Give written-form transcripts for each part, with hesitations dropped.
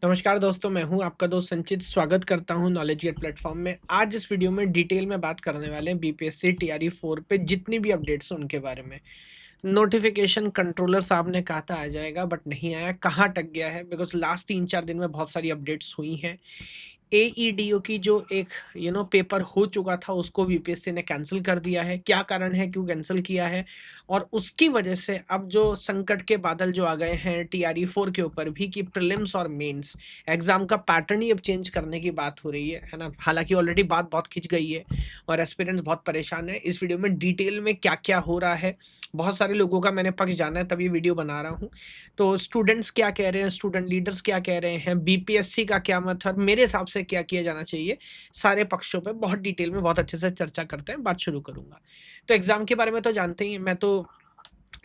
नमस्कार दोस्तों, मैं हूं आपका दोस्त संचित। स्वागत करता हूं नॉलेज गेट प्लेटफॉर्म में। आज इस वीडियो में डिटेल में बात करने वाले हैं बीपीएससी टीआरई 4 पे जितनी भी अपडेट्स हैं उनके बारे में। नोटिफिकेशन कंट्रोलर साहब ने कहा था आ जाएगा, बट नहीं आया। कहाँ अटक गया है? बिकॉज लास्ट 3-4 दिन में बहुत सारी अपडेट्स हुई हैं। एईडीओ की जो एक पेपर हो चुका था उसको बीपीएससी ने कैंसिल कर दिया है। क्या कारण है, क्यों कैंसिल किया है? और उसकी वजह से अब जो संकट के बादल जो आ गए हैं टीआरई 4 के ऊपर भी, कि प्रीलिम्स और मेंस एग्जाम का पैटर्न ही अब चेंज करने की बात हो रही है ना। हालांकि ऑलरेडी बात बहुत खिंच गई है और एस्पिरेंट्स बहुत परेशान है। इस वीडियो में डिटेल में क्या क्या हो रहा है, बहुत सारे लोगों का मैंने पक्ष जाना है, तब ये वीडियो बना रहा हूँ। तो स्टूडेंट्स क्या कह रहे हैं, स्टूडेंट लीडर्स क्या कह रहे हैं, बीपीएससी का क्या मत है, मेरे हिसाब से क्या किया जाना चाहिए, सारे पक्षों पे बहुत डिटेल में बहुत अच्छे से चर्चा करते हैं। बात शुरू करूंगा। तो एग्जाम के बारे में तो जानते ही हैं, मैं तो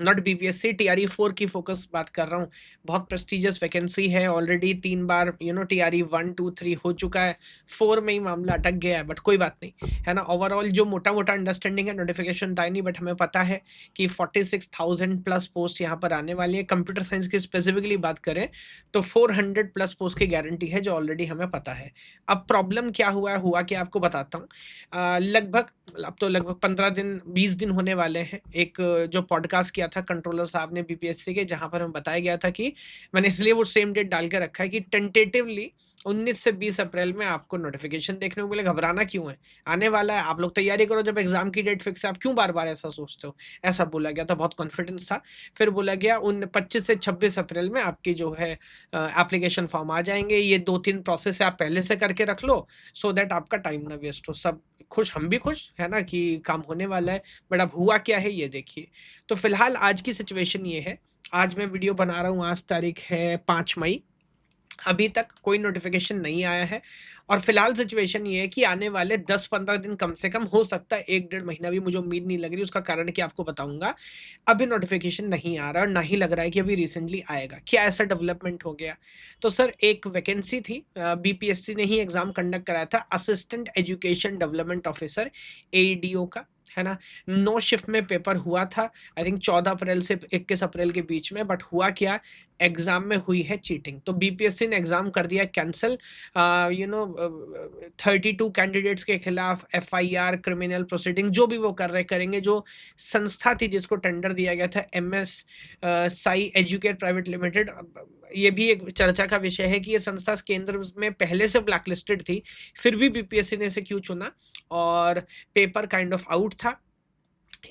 नॉट बीपीएससी टीआरई 4 की फोकस बात कर रहा हूँ। बहुत प्रेस्टिजियस वैकेंसी है। ऑलरेडी 3 बार टीआरई 1 2 3 हो चुका है। 4 में ही मामला अटक गया है, बट कोई बात नहीं, है ना। ओवरऑल जो मोटा मोटा अंडरस्टैंडिंग है, नोटिफिकेशन था नहीं, बट हमें पता है कि 46,000 प्लस पोस्ट यहाँ पर आने वाली है। कंप्यूटर साइंस की स्पेसिफिकली बात करें तो 400 प्लस पोस्ट की गारंटी है, जो ऑलरेडी हमें पता है। अब प्रॉब्लम क्या हुआ कि आपको बताता हूँ। लगभग अब तो लगभग 15 दिन 20 दिन होने वाले हैं। एक जो पॉडकास्ट किया था कंट्रोलर साहब ने बीपीएससी के, जहां पर हमें बताया गया था कि मैंने इसलिए वो सेम डेट डाल के रखा है कि टेंटेटिवली 19 से 20 अप्रैल में आपको नोटिफिकेशन देखने को मिले। घबराना क्यों है, आने वाला है। आप लोग तैयारी करो, जब एग्जाम की डेट फिक्स है आप क्यों बार बार ऐसा सोचते हो। ऐसा बोला गया था, बहुत कॉन्फिडेंस था। फिर बोला गया उन 25 से 26 अप्रैल में आपकी जो है एप्लीकेशन फॉर्म आ जाएंगे। ये 2-3 प्रोसेस है, आप पहले से करके रख लो, सो दैट आपका टाइम ना वेस्ट हो। सब खुश, हम भी खुश है ना कि काम होने वाला है। बट अब हुआ क्या है ये देखिए। तो फिलहाल आज की सिचुएशन ये है। आज मैं वीडियो बना रहा हूँ, आज तारीख है 5 मई। अभी तक कोई नोटिफिकेशन नहीं आया है। और फिलहाल सिचुएशन ये है कि आने वाले 10-15 दिन, कम से कम हो सकता है 1-1.5 महीना भी, मुझे उम्मीद नहीं लग रही। उसका कारण क्या आपको बताऊंगा। अभी नोटिफिकेशन नहीं आ रहा और ना ही लग रहा है कि अभी रिसेंटली आएगा। क्या ऐसा डेवलपमेंट हो गया? तो सर, एक वैकेंसी थी, बीपीएससी ने ही एग्जाम कंडक्ट कराया था, असिस्टेंट एजुकेशन डेवलपमेंट ऑफिसर, एईडीओ का, है ना। 9 शिफ्ट में पेपर हुआ था। आई थिंक 14 अप्रैल से 21 अप्रैल के बीच में। बट हुआ क्या, एग्जाम में हुई है चीटिंग। तो बीपीएससी ने एग्जाम कर दिया कैंसिल। 32 कैंडिडेट्स के खिलाफ एफआईआर, क्रिमिनल प्रोसीडिंग, जो भी वो कर रहे करेंगे। जो संस्था थी जिसको टेंडर दिया गया था, MS Sai educate private limited, ये भी एक चर्चा का विषय है कि ये संस्था केंद्र में पहले से ब्लैकलिस्टेड थी, फिर भी बीपीएससी ने इसे क्यों चुना। और पेपर काइंड ऑफ आउट था।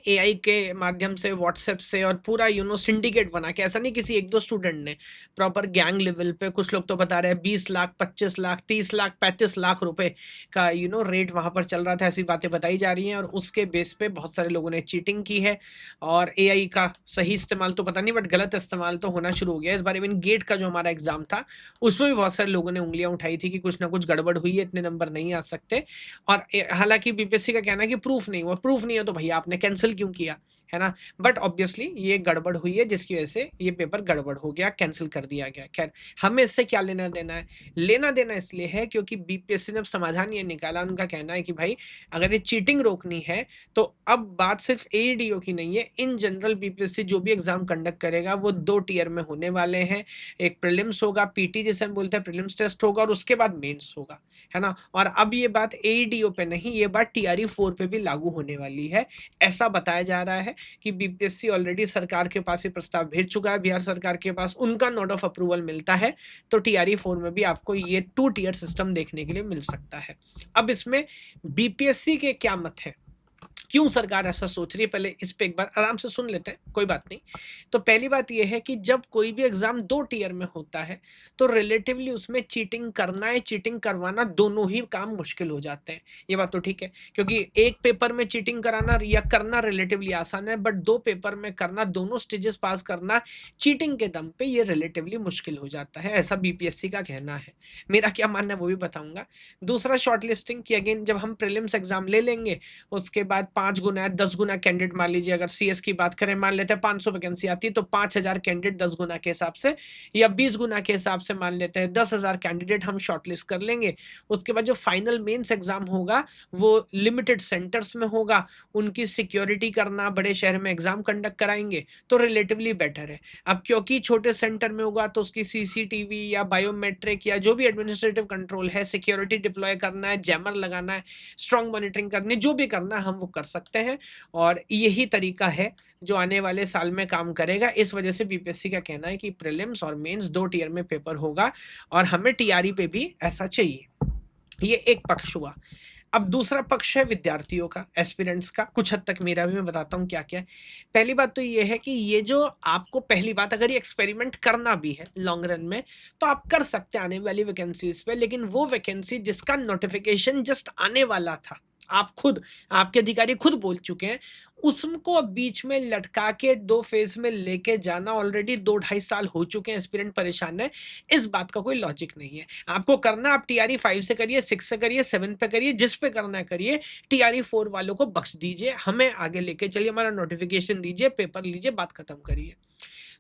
एआई के माध्यम से, व्हाट्सएप से, और पूरा सिंडिकेट बना के, ऐसा नहीं किसी एक दो स्टूडेंट ने, प्रॉपर गैंग लेवल पे। कुछ लोग तो बता रहे हैं 20 लाख, 25 लाख, 30 लाख, 35 लाख रुपए का रेट वहां पर चल रहा था। ऐसी बातें बताई जा रही हैं और उसके बेस पे बहुत सारे लोगों ने चीटिंग की है। और एआई का सही इस्तेमाल तो पता नहीं, बट गलत इस्तेमाल तो होना शुरू हो गया इस बार। इवन गेट का जो हमारा एग्जाम था उसमें भी बहुत सारे लोगों ने उंगलियां उठाई थी कि कुछ ना कुछ गड़बड़ हुई है, इतने नंबर नहीं आ सकते। और हालांकि बीपीएससी का कहना है कि प्रूफ नहीं हुआ। प्रूफ नहीं हो तो भैया आपने कैंसिल क्यों किया, है ना। बट ऑब्वियसली ये गड़बड़ हुई है, जिसकी वजह से ये पेपर गड़बड़ हो गया, कैंसिल कर दिया गया। खैर, हमें इससे क्या लेना देना है? लेना देना इसलिए है क्योंकि बीपीएससी ने अब समाधान ये निकाला। उनका कहना है कि भाई, अगर ये चीटिंग रोकनी है तो अब बात सिर्फ एईडीओ की नहीं है। इन जनरल बीपीएससी जो भी एग्जाम कंडक्ट करेगा वो 2 टीयर में होने वाले हैं। एक प्रीलिम्स होगा, पीटी जिसे हम बोलते हैं, प्रीलिम्स टेस्ट होगा, और उसके बाद मेंस होगा, है ना। और अब ये बात एईडीओ पे नहीं, ये बात टीआरई 4 पे भी लागू होने वाली है, ऐसा बताया जा रहा है। कि बीपीएससी ऑलरेडी सरकार के पास ये प्रस्ताव भेज चुका है, बिहार सरकार के पास। उनका नोट ऑफ अप्रूवल मिलता है तो टीआरई 4 में भी आपको ये 2 टीयर सिस्टम देखने के लिए मिल सकता है। अब इसमें बीपीएससी के क्या मत है, क्यों सरकार ऐसा सोच रही है, पहले इस पे एक बार आराम से सुन लेते हैं, कोई बात नहीं। तो पहली बात यह है कि जब कोई भी एग्जाम 2 टीयर में होता है तो रिलेटिवली उसमें चीटिंग करना है, चीटिंग करवाना, दोनों ही काम मुश्किल हो जाते हैं। ये बात तो ठीक है, क्योंकि एक पेपर में चीटिंग कराना या करना रिलेटिवली आसान है, बट 2 पेपर में करना, दोनों स्टेजेस पास करना चीटिंग के दम पे, ये रिलेटिवली मुश्किल हो जाता है, ऐसा बीपीएससी का कहना है। मेरा क्या मानना है वो भी बताऊंगा। दूसरा, शॉर्ट लिस्टिंग की, अगेन जब हम प्रीलिम्स एग्जाम ले लेंगे, उसके बाद 5 गुना है, 10 गुना कैंडिडेट मान लीजिए, अगर सीएस की बात करें, मान लेते हैं 500 वैकेंसी आती है तो 5000 कैंडिडेट 10 गुना के हिसाब से या 20 गुना के हिसाब से मान लेते हैं 10,000 कैंडिडेट हम शॉर्टलिस्ट कर लेंगे। उसके बाद जो फाइनल मेंस एग्जाम होगा वो लिमिटेड सेंटर्स में होगा, उनकी सिक्योरिटी करना, बड़े शहर में एग्जाम कंडक्ट कराएंगे तो रिलेटिवली बेटर है। अब क्योंकि छोटे सेंटर में होगा तो उसकी सीसीटीवी या बायोमेट्रिक या जो भी एडमिनिस्ट्रेटिव कंट्रोल है, सिक्योरिटी डिप्लॉय करना है, जैमर लगाना है, स्ट्रांग मॉनिटरिंग करनी है, जो भी करना है हम वो कर सकते हैं और यही तरीका है जो आने वाले साल में काम करेगा। इस वजह से बीपीएससी का कहना है कि प्रीलिम्स और मेंस 2 टियर में पेपर होगा और हमें टीआरई पे भी ऐसा चाहिए। ये एक पक्ष हुआ। अब दूसरा पक्ष है विद्यार्थियों का, एस्पिरेंट्स का, कुछ हद तक मेरा भी, मैं बताता हूँ क्या-क्या है। पहली बात तो ये है कि ये जो आपको, पहली बात, अगर ये एक्सपेरिमेंट करना भी है लॉन्ग रन में तो आप कर सकते हैं आने वाली वैकेंसीज़ पे, लेकिन वो वैकेंसी जिसका नोटिफ़िकेशन जस्ट आने वाला था, आप खुद, आपके अधिकारी खुद बोल चुके हैं, उसको अब बीच में लटका के 2 फेज़ में लेके जाना, ऑलरेडी 2 ढाई साल हो चुके हैं, एस्पिरेंट परेशान है, इस बात का कोई लॉजिक नहीं है। आपको करना, आप टीआरई 5 से करिए, 6 से करिए, 7 पे करिए, जिस पे करना है करिए, टीआरई 4 वालों को बख्श दीजिए, हमें आगे लेके चलिए, हमारा नोटिफ़िकेशन दीजिए, पेपर लीजिए, बात खत्म करिए।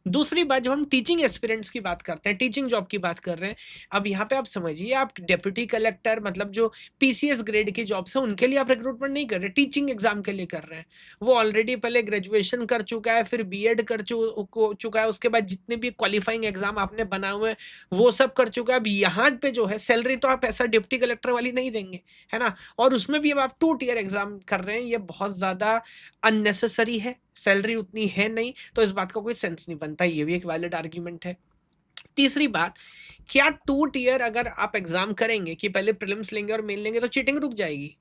दूसरी बात, जब हम टीचिंग एस्पिरेंट्स की बात करते हैं, टीचिंग जॉब की बात कर रहे हैं, अब यहाँ पे आप समझिए, आप डेप्यूटी कलेक्टर, मतलब जो पीसीएस ग्रेड की जॉब्स हैं उनके लिए आप रिक्रूटमेंट नहीं कर रहे, टीचिंग एग्जाम के लिए कर रहे हैं। वो ऑलरेडी पहले ग्रेजुएशन कर चुका है, फिर बीएड कर चुका है, उसके बाद जितने भी क्वालिफाइंग एग्जाम आपने बनाए हुए हैं वो सब कर चुका है। अब यहाँ पे जो है सैलरी तो आप ऐसा डिप्टी कलेक्टर वाली नहीं देंगे, है ना, और उसमें भी अब आप 2 टियर एग्जाम कर रहे हैं, ये बहुत ज्यादा अननेसेसरी है, सैलरी उतनी है नहीं, तो इस बात का कोई सेंस नहीं बनता, ये भी एक वैलिड आर्ग्यूमेंट है। तीसरी बात, क्या 2 टियर अगर आप एग्जाम करेंगे कि पहले प्रीलिम्स लेंगे और मेन लेंगे तो चीटिंग रुक जाएगी?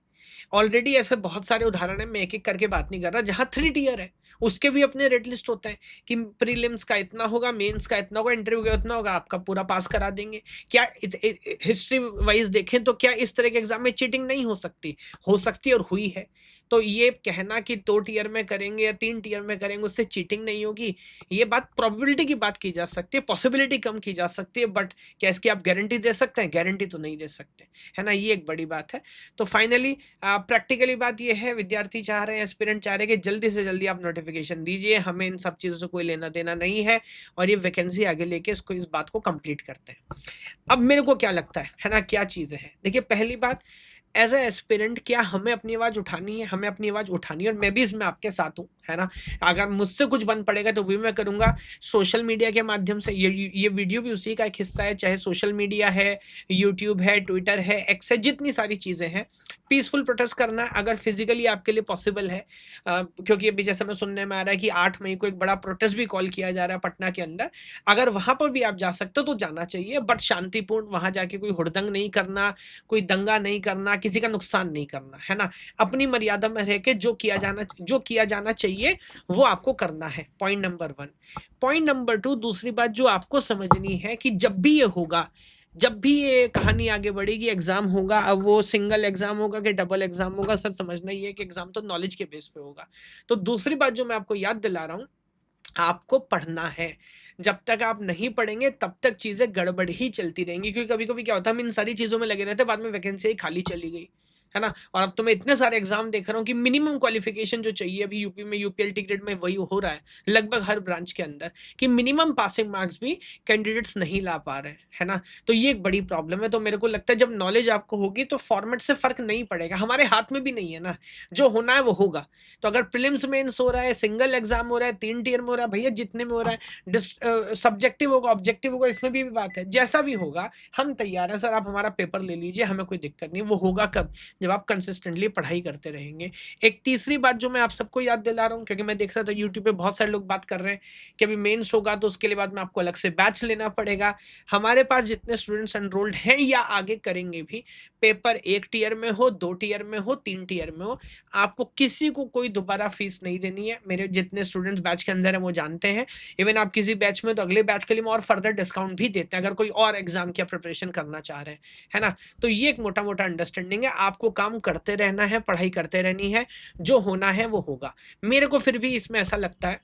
ऑलरेडी ऐसे बहुत सारे उदाहरण हैं, मैं एक-एक करके बात नहीं कर रहा, जहाँ 3 टियर है, उसके भी अपने रेट लिस्ट होते हैं कि प्रीलिम्स का इतना होगा, मेंस का इतना होगा, इंटरव्यू का इतना होगा, आपका पूरा पास करा देंगे। क्या हिस्ट्री वाइज़ देखें तो क्या इस तरह के एग्ज़ाम में चीटिंग नहीं हो सकती? हो सकती है और हुई है। तो ये कहना कि 2 टियर में करेंगे या 3 टियर में करेंगे उससे चीटिंग नहीं होगी, ये बात प्रोबेबिलिटी की बात की जा सकती है, पॉसिबिलिटी कम की जा सकती है, बट क्या इसकी आप गारंटी दे सकते हैं? गारंटी तो नहीं दे सकते, है ना? ये एक बड़ी बात है। तो फाइनली प्रैक्टिकली बात ये है, विद्यार्थी चाह रहे हैं, एस्पिरेंट चाह रहे हैं कि जल्दी से जल्दी आप नोटिफिकेशन दीजिए, हमें इन सब चीज़ों से कोई लेना देना नहीं है और ये वैकेंसी आगे लेके इसको, इस बात को कंप्लीट करते हैं। अब मेरे को क्या लगता है ना, क्या चीज़ें हैं? देखिए, पहली बात, एज अ एस्पिरेंट क्या हमें अपनी आवाज़ उठानी है? हमें अपनी आवाज़ उठानी है और मैं भी इसमें आपके साथ हूँ, है ना? अगर मुझसे कुछ बन पड़ेगा तो भी मैं करूँगा, सोशल मीडिया के माध्यम से। ये वीडियो भी उसी का एक हिस्सा है, चाहे सोशल मीडिया है, यूट्यूब है, ट्विटर है, एक्स है, जितनी सारी चीज़ें हैं। पीसफुल प्रोटेस्ट करना अगर फिजिकली आपके लिए पॉसिबल है, क्योंकि अभी जैसे मैं सुनने में आ रहा है कि 8 मई को एक बड़ा प्रोटेस्ट भी कॉल किया जा रहा है पटना के अंदर। अगर वहाँ पर भी आप जा सकते हो तो जाना चाहिए, बट शांतिपूर्ण, वहाँ जाके कोई हुड़दंग नहीं करना, कोई दंगा नहीं करना, किसी का नुकसान नहीं करना, है ना? अपनी मर्यादा में रह के जो किया जाना चाहिए वो आपको करना है, पॉइंट नंबर 1। पॉइंट नंबर 2, दूसरी बात जो आपको समझनी है कि जब भी ये होगा, जब भी ये कहानी आगे बढ़ेगी, एग्जाम होगा, अब वो सिंगल एग्जाम होगा कि डबल एग्जाम होगा, सर समझना ही है कि एग्जाम तो नॉलेज के बेस पे होगा। तो दूसरी बात जो मैं आपको याद दिला रहा हूँ, आपको पढ़ना है। जब तक आप नहीं पढ़ेंगे तब तक चीज़ें गड़बड़ ही चलती रहेंगी, क्योंकि कभी-कभी क्या होता है, हम इन सारी चीज़ों में लगे रहते हैं, बाद में वैकेंसी ही खाली चली गई, है ना? और अब तो मैं इतने सारे एग्ज़ाम देख रहा हूँ कि मिनिमम क्वालिफ़िकेशन जो चाहिए, अभी यूपी में यूपीएलटी ग्रेड में वही हो रहा है, लगभग हर ब्रांच के अंदर, कि मिनिमम पासिंग मार्क्स भी कैंडिडेट्स नहीं ला पा रहे हैं, है ना? तो ये एक बड़ी प्रॉब्लम है। तो मेरे को लगता है जब नॉलेज आपको होगी तो फॉर्मेट से फ़र्क नहीं पड़ेगा, हमारे हाथ में भी नहीं है ना, जो होना है वो होगा। तो अगर प्रीलिम्स मेंस हो रहा है, सिंगल एग्जाम हो रहा है, 3 टियर में हो रहा है, भैया जितने में हो रहा है, सब्जेक्टिव होगा, ऑब्जेक्टिव होगा, इसमें भी बात है, जैसा भी होगा हम तैयार हैं सर, आप हमारा पेपर ले लीजिए, हमें कोई दिक्कत नहीं। वो होगा कब? जब आप कंसिस्टेंटली पढ़ाई करते रहेंगे। एक तीसरी बात जो मैं आप सबको याद दिला रहा हूँ, क्योंकि मैं देख रहा था यूट्यूब पे बहुत सारे लोग बात कर रहे हैं कि अभी मेंस होगा तो उसके लिए बाद में आपको अलग से बैच लेना पड़ेगा। हमारे पास जितने स्टूडेंट्स एनरोल्ड हैं या आगे करेंगे भी, पेपर 1 टियर में हो, 2 टियर में हो, 3 टियर में हो, आपको किसी को कोई दोबारा फीस नहीं देनी है। मेरे जितने स्टूडेंट्स बैच के अंदर हैं वो जानते हैं। इवन आप किसी बैच में तो अगले बैच के लिए और फर्दर डिस्काउंट भी देते हैं, अगर कोई और एग्जाम की प्रिपरेशन करना चाह रहे हैं, है ना? तो ये एक मोटा-मोटा अंडरस्टैंडिंग है, आपको काम करते रहना है, पढ़ाई करते रहनी है, जो होना है वो होगा। मेरे को फिर भी इसमें ऐसा लगता है,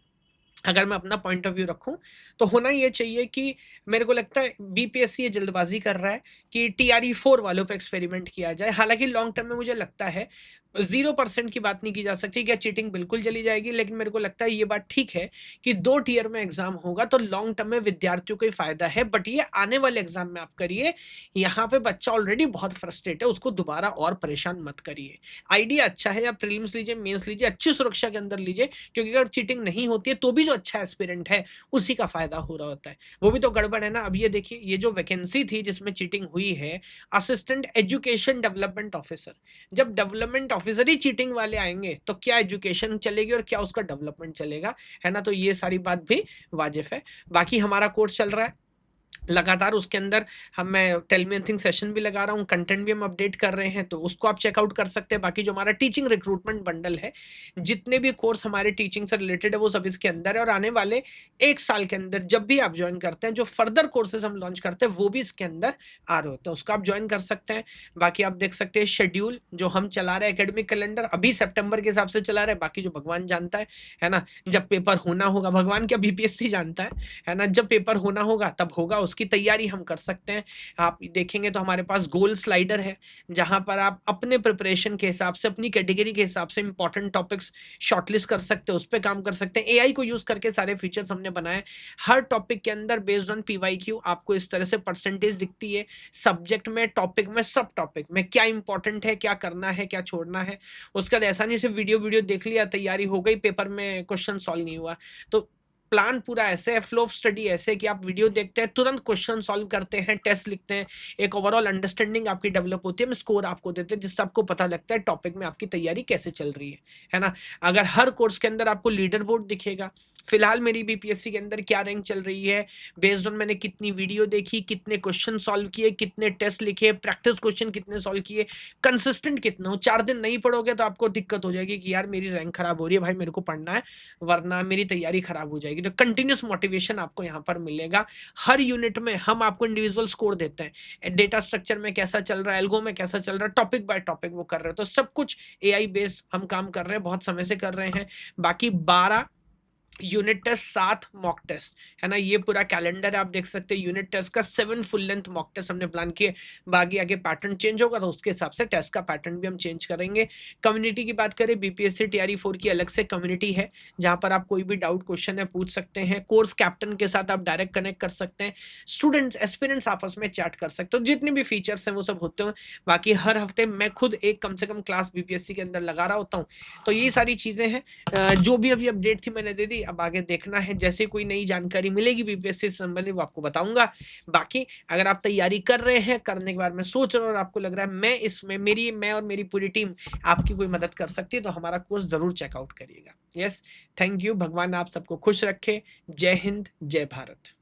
अगर मैं अपना पॉइंट ऑफ व्यू रखूं, तो होना ये चाहिए कि मेरे को लगता है बीपीएससी ये जल्दबाजी कर रहा है कि टीआरई 4 वालों पे एक्सपेरिमेंट किया जाए। हालांकि लॉन्ग टर्म में मुझे लगता है 0% की बात नहीं की जा सकती, क्या चीटिंग बिल्कुल चली जाएगी, लेकिन मेरे को लगता है ये बात ठीक है कि 2 टियर में एग्ज़ाम होगा तो लॉन्ग टर्म में विद्यार्थियों को ही फ़ायदा है, बट ये आने वाले एग्ज़ाम में आप करिए। यहाँ पे बच्चा ऑलरेडी बहुत फ्रस्ट्रेट है, उसको दोबारा और परेशान मत करिए। आइडिया अच्छा है, आप प्रीलिम्स लीजिए, मेंस लीजिए, अच्छी सुरक्षा के अंदर लीजिए, क्योंकि अगर चीटिंग नहीं होती है तो भी जो अच्छा एस्पिरेंट है, उसी का फ़ायदा हो रहा होता है। वो भी तो गड़बड़ है ना। अब ये देखिए, ये जो वैकेंसी थी जिसमें चीटिंग हुई है, असिस्टेंट एजुकेशन डेवलपमेंट ऑफिसर, जब डेवलपमेंट ऑफिसर ही चीटिंग वाले आएँगे, तो क्या एजुकेशन चलेगी और क्या उसका डेवलपमेंट चलेगा, है ना? तो ये सारी बात भी वाजिब है। बाकी हमारा कोर्स चल रहा है। लगातार उसके अंदर मैं टेल मी एनीथिंग सेशन भी लगा रहा हूँ, कंटेंट भी हम अपडेट कर रहे हैं, तो उसको आप चेकआउट कर सकते हैं। बाकी जो हमारा टीचिंग रिक्रूटमेंट बंडल है, जितने भी कोर्स हमारे टीचिंग से रिलेटेड है, वो सब इसके अंदर है, और आने वाले 1 साल के अंदर जब भी आप जॉइन करते हैं, जो फर्दर कोर्सेज़ हम लॉन्च करते हैं, वो भी इसके अंदर आ रहे होते हैं, उसको आप जॉइन कर सकते हैं। बाकी आप देख सकते हैं शेड्यूल जो हम चला रहे हैं, एकेडमिक कैलेंडर अभी सितंबर के हिसाब से चला रहे हैं, बाकी जो भगवान जानता है ना? जब पेपर होना होगा, भगवान क्या बीपीएससी जानता है ना? जब पेपर होना होगा तब होगा, उसकी तैयारी हम कर सकते हैं। आप देखेंगे तो हमारे पास गोल स्लाइडर है, जहाँ पर आप अपने प्रिपरेशन के हिसाब से, अपनी कैटेगरी के हिसाब से इंपॉर्टेंट टॉपिक्स शॉर्टलिस्ट कर सकते हैं, उस पे काम कर सकते हैं। एआई को यूज़ करके सारे फीचर्स हमने बनाए। हर टॉपिक के अंदर बेस्ड ऑन पीवाईक्यू आपको इस तरह से परसेंटेज दिखती है, सब्जेक्ट में, टॉपिक में, सब टॉपिक में क्या इंपॉर्टेंट है, क्या करना है, क्या छोड़ना है। उसके बाद ऐसा नहीं सिर्फ वीडियो वीडियो देख लिया, तैयारी हो गई, पेपर में क्वेश्चन सॉल्व नहीं हुआ। तो प्लान पूरा ऐसे है, फ्लो ऑफ स्टडी ऐसे है कि आप वीडियो देखते हैं, तुरंत क्वेश्चन सॉल्व करते हैं, टेस्ट लिखते हैं, एक ओवरऑल अंडरस्टैंडिंग आपकी डेवलप होती है, हम स्कोर आपको देते हैं, जिससे आपको पता लगता है टॉपिक में आपकी तैयारी कैसे चल रही है ना? अगर हर कोर्स के अंदर आपको लीडर बोर्ड दिखेगा, फिलहाल मेरी बीपीएससी के अंदर क्या रैंक चल रही है, बेस्ड ऑन मैंने कितनी वीडियो देखी, कितने क्वेश्चन सॉल्व किए, कितने टेस्ट लिखे, प्रैक्टिस क्वेश्चन कितने सॉल्व किए, कंसिस्टेंट कितना हो। 4 दिन नहीं पढ़ोगे तो आपको दिक्कत हो जाएगी कि यार मेरी रैंक खराब हो रही है, भाई मेरे को पढ़ना है, वरना मेरी तैयारी खराब हो जाएगी। तो कंटिन्यूस मोटिवेशन आपको यहाँ पर मिलेगा। हर यूनिट में हम आपको इंडिविजुअल स्कोर देते हैं, डेटा स्ट्रक्चर में कैसा चल रहा है, एल्गो में कैसा चल रहा है, टॉपिक बाय टॉपिक वो कर रहे हैं, तो सब कुछ एआई बेस्ड हम काम कर रहे हैं, बहुत समय से कर रहे हैं। बाकी 12 यूनिट टेस्ट, 7 मॉक टेस्ट, है ना? ये पूरा कैलेंडर है, आप देख सकते हैं। यूनिट टेस्ट का 7 फुल लेंथ मॉक टेस्ट हमने प्लान किए। बाकी आगे पैटर्न चेंज होगा तो उसके हिसाब से टेस्ट का पैटर्न भी हम चेंज करेंगे। कम्युनिटी की बात करें, बीपीएससी टीआरई 4 की अलग से कम्युनिटी है, जहाँ पर आप कोई भी डाउट क्वेश्चन है पूछ सकते हैं। कोर्स कैप्टन के साथ आप डायरेक्ट कनेक्ट कर सकते हैं। स्टूडेंट्स, एस्पिरेंट्स आपस में चैट कर सकते हो, जितने भी फीचर्स हैं वो सब होते हैं। बाकी हर हफ्ते मैं खुद एक कम से कम क्लास बीपीएससी के अंदर लगा रहा होता हूँ। तो ये सारी चीज़ें हैं। जो भी अभी अपडेट थी मैंने दे दी, अब आगे देखना है, जैसे कोई नई जानकारी मिलेगी बीपीएससी से संबंधित वो आपको बताऊंगा। बाकी अगर आप तैयारी कर रहे हैं, करने के बाद में सोच रहे हो और आपको लग रहा है मैं और मेरी पूरी टीम आपकी कोई मदद कर सकती है, तो हमारा कोर्स जरूर चेकआउट करिएगा। Yes, thank you. भगवान आप सबको खुश रखे। जय हिंद, जय भारत।